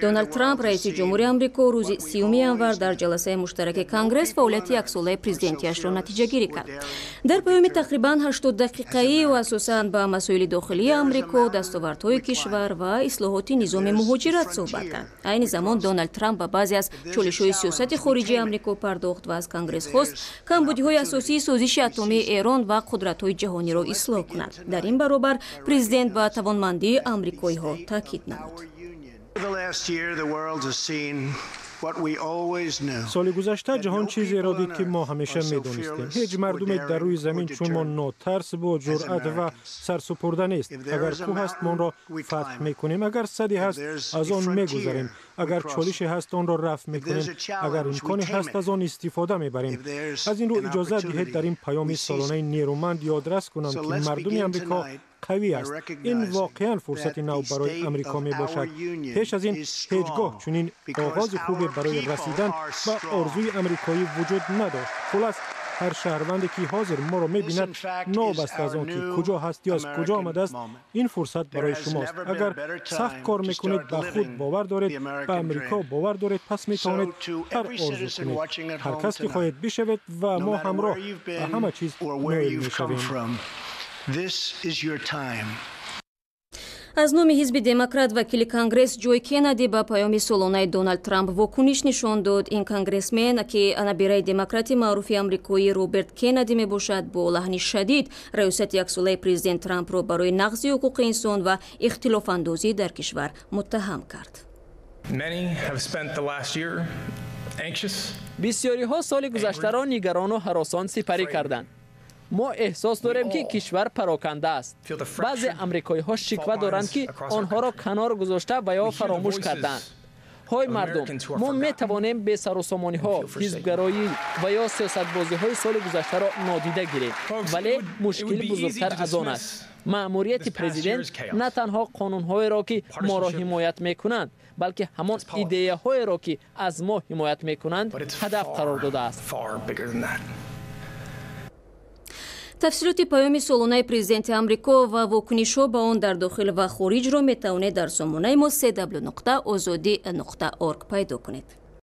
دونالد ترامپ رئیس جمهوری آمریکا روز 30 январ در جلسه مشترک کنگره فعالیت عکس‌العمل پرزیدنتیش را نتیجه گیری کرد. در پیام تقریبا 80 دقیقه‌ای و اساساً با مسائل داخلی آمریکا، دستاوردهای کشور و اصلاحات نظام مهاجرت صحبت کرد. این زمان دونالد ترامپ با بعضی از چالش‌های سیاست خارجی آمریکا پرداخت و از کنگره خواست کمبودی‌های اساسی سازش اتمی ایران و قدرت‌های جهانی را اصلاح کند. در این برابر پرزیدنت با توانمندی آمریکایی‌ها تاکید نمود. سال گذشته جهان چیزی را دید که ما همیشه می‌دانستیم. هیچ مردمی در روی زمین چون ما ناترس با جرأت و سرسپرده نیست. اگر کوه است ما آن را فتح می‌کنیم، اگر سدی هست از آن می‌گذریم، اگر چالشی هست آن را رفع می‌کنیم، اگر امکانی هست از آن استفاده می‌بریم. از این رو اجازه دهید در این پیام سالانه نیرومند یادرس کنم که مردم آمریکا قوی است. این واقعا فرصت نو برای آمریکا می باشد. پیش از این هیچگاه چنین آغاز خوبی برای رسیدن به آرزوی آمریکایی وجود نداشت. خلاص هر شهروندی که حاضر ما را می‌بیند نابسته از آن که کجا هست یا از کجا آمده است، این فرصت برای شماست. اگر سخت کار میکنید، به خود باور دارید، به آمریکا باور دارید، پس میتوانید هر آرزو کنید. هر کس که خواهید بشوید و ما همراه به همه چیز نائل میشویم. از نام حزب دموکرات وکیل کنگرس جوی کندی با پیام سالانه دونالد ترامپ واکنش نشان داد. این کنگرسمن که نابیرای دموکرات معروف آمریکایی روبرت کندی می باشد با لحن شدید ریاست عکس‌العمل پرزیدنت ترامپ را برای نقض حقوق انسان و اختلاف اندازی در کشور متهم کرد. بسیاری ها سال گذشته را نگران و هراسان سپری کردند. ما احساس داریم که کشور پراکنده است. بعضی آمریکایی ها شکوه دارند که آنها را کنار گذاشته و یا فراموش کردند. های مردم، ما می توانیم به سر و سامانی ها، حزبگرایی و یا سیاست بازی های سال گذشته را نادیده گیریم، ولی مشکل بزرگتر از آن است. مأموریت پرزیدنت نه تنها قانون های را که ما را حمایت می کنند، بلکه همان ایده های را که از ما حمایت می کنند هدف قرار داده است. تفسیرات پیام سالانه پرزیدنت آمریکا و واکنش‌ها با آن در داخل و خارج را می‌توانید در سامانه ما www.azadi.org پیدا کنید.